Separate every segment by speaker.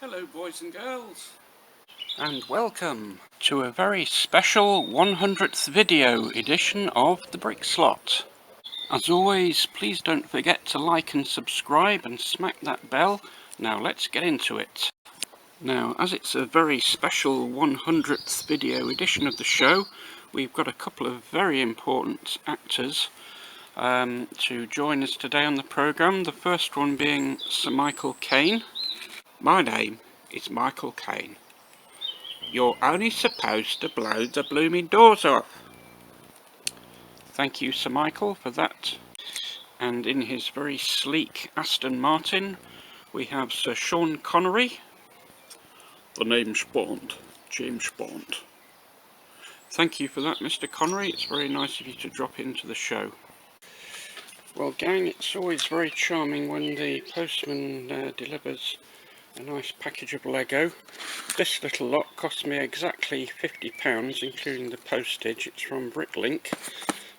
Speaker 1: Hello boys and girls, and welcome to a very special 100th video edition of the Brick Slot. As always, please don't forget to like and subscribe and smack that bell. Now let's get into it. Now, as it's a very special 100th video edition of the show, we've got a couple of very important actors to join us today on the programme. The first one being Sir Michael Caine. My name is Michael Caine. You're only supposed to blow the blooming doors off. Thank you, Sir Michael, for that. And in his very sleek Aston Martin, we have Sir Sean Connery. The name's Bond, James Bond. Thank you for that, Mr. Connery. It's very nice of you to drop into the show. Well, gang, it's always very charming when the postman delivers a nice package of Lego. This little lot cost me exactly £50, including the postage. It's from Bricklink,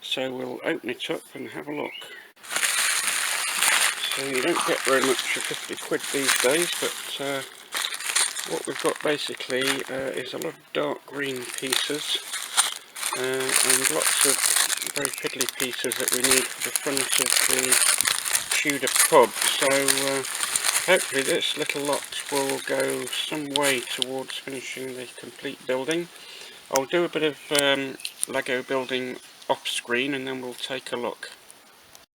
Speaker 1: so we'll open it up and have a look. So you don't get very much for 50 quid these days, but what we've got basically is a lot of dark green pieces and lots of very fiddly pieces that we need for the front of the Tudor pub. So hopefully this little lot will go some way towards finishing the complete building. I'll do a bit of Lego building off screen and then we'll take a look.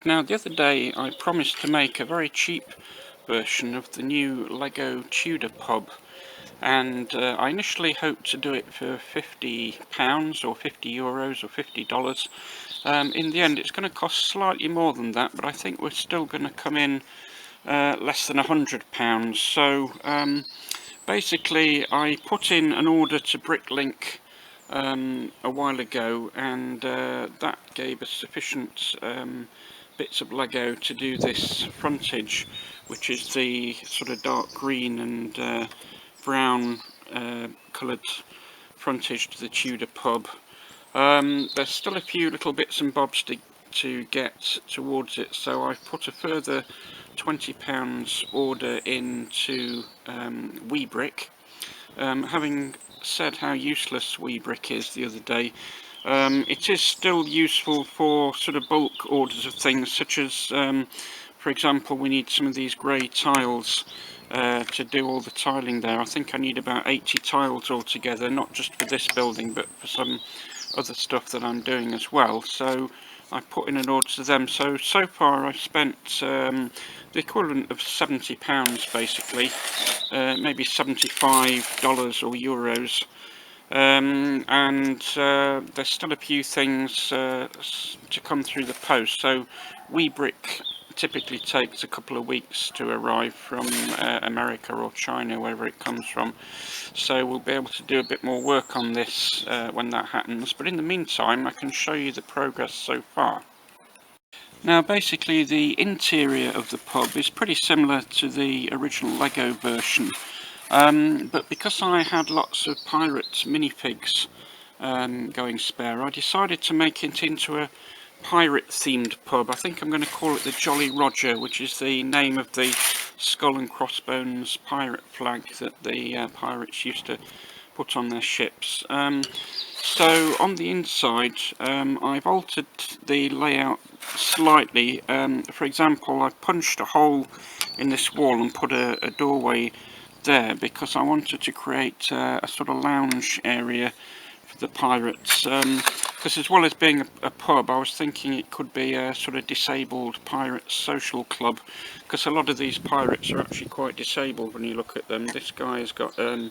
Speaker 1: Now, the other day I promised to make a very cheap version of the new Lego Tudor pub, and I initially hoped to do it for £50 or €50 or $50. In the end it's going to cost slightly more than that, but I think we're still going to come in less than £100. So basically I put in an order to Bricklink a while ago, and that gave us sufficient bits of Lego to do this frontage, which is the sort of dark green and brown coloured frontage to the Tudor pub. There's still a few little bits and bobs to get towards it, so I've put a further £20 order into WeBrick. Having said how useless WeBrick is the other day, it is still useful for sort of bulk orders of things, such as for example, we need some of these grey tiles to do all the tiling there. I think I need about 80 tiles altogether, not just for this building but for some other stuff that I'm doing as well. So I put in an order to them. So far I've spent the equivalent of £70 basically, maybe $75 or euros. And there's still a few things to come through the post. So WeBrick typically takes a couple of weeks to arrive from America or China, wherever it comes from. So we'll be able to do a bit more work on this when that happens. But in the meantime, I can show you the progress so far. Now, basically the interior of the pub is pretty similar to the original Lego version. But because I had lots of pirate minifigs going spare, I decided to make it into a pirate themed pub. I think I'm going to call it the Jolly Roger, which is the name of the skull and crossbones pirate flag that the pirates used to put on their ships. So on the inside I've altered the layout slightly. For example, I've punched a hole in this wall and put a doorway there because I wanted to create a sort of lounge area for the pirates, because as well as being a pub, I was thinking it could be a sort of disabled pirate social club, because a lot of these pirates are actually quite disabled when you look at them. This guy has got a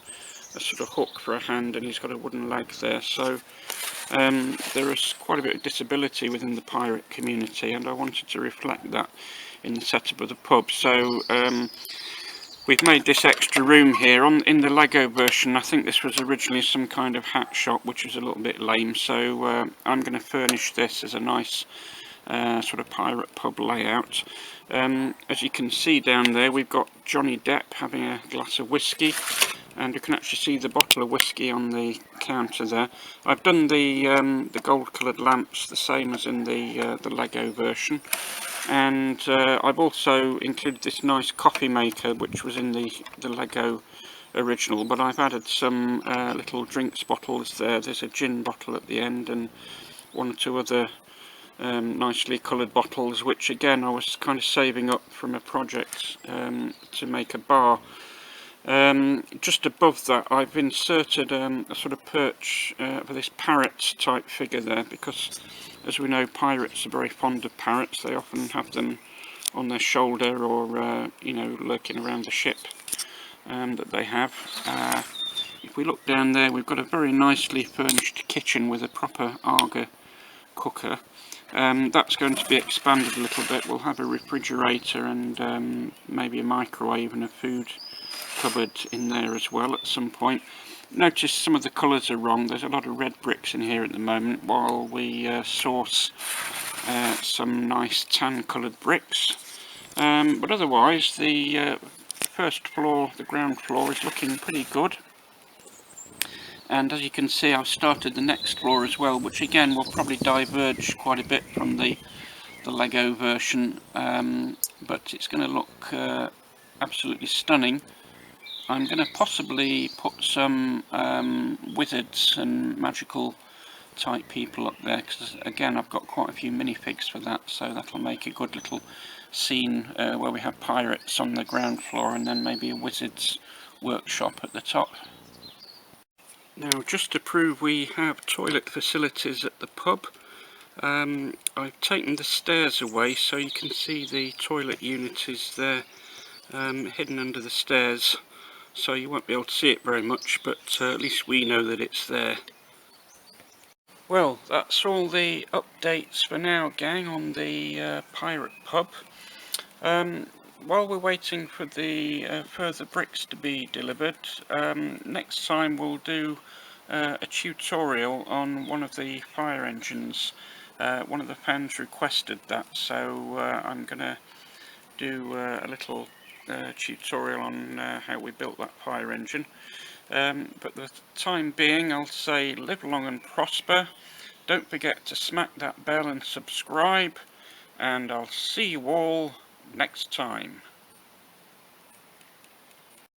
Speaker 1: sort of hook for a hand and he's got a wooden leg there, so there is quite a bit of disability within the pirate community, and I wanted to reflect that in the setup of the pub. So we've made this extra room here. In the Lego version, I think this was originally some kind of hat shop, which was a little bit lame, so I'm going to furnish this as a nice sort of pirate pub layout. As you can see down there, we've got Johnny Depp having a glass of whiskey. and you can actually see the bottle of whiskey on the counter there. I've done the gold coloured lamps the same as in the Lego version, and I've also included this nice coffee maker which was in the Lego original, but I've added some little drinks bottles there. There's a gin bottle at the end and one or two other nicely coloured bottles, which again I was kind of saving up from a project to make a bar. Just above that I've inserted a sort of perch for this parrot type figure there, because as we know pirates are very fond of parrots. They often have them on their shoulder or you know, lurking around the ship that they have. If we look down there, we've got a very nicely furnished kitchen with a proper Aga cooker. That's going to be expanded a little bit. We'll have a refrigerator and maybe a microwave and a food cupboard in there as well at some point. Notice some of the colours are wrong. There's a lot of red bricks in here at the moment while we source some nice tan coloured bricks. But otherwise the first floor, the ground floor, is looking pretty good. And as you can see, I've started the next floor as well, which again will probably diverge quite a bit from the Lego version, but it's going to look absolutely stunning. I'm going to possibly put some wizards and magical type people up there, because again I've got quite a few minifigs for that, so that'll make a good little scene where we have pirates on the ground floor and then maybe a wizard's workshop at the top. Now, just to prove we have toilet facilities at the pub, I've taken the stairs away so you can see the toilet unit is there, hidden under the stairs, so you won't be able to see it very much, but at least we know that it's there. Well, that's all the updates for now, gang, on the pirate pub. While we're waiting for the further bricks to be delivered, next time we'll do a tutorial on one of the fire engines. One of the fans requested that, so I'm going to do a little tutorial on how we built that fire engine. But the time being, I'll say live long and prosper. Don't forget to smack that bell and subscribe, and I'll see you all next time.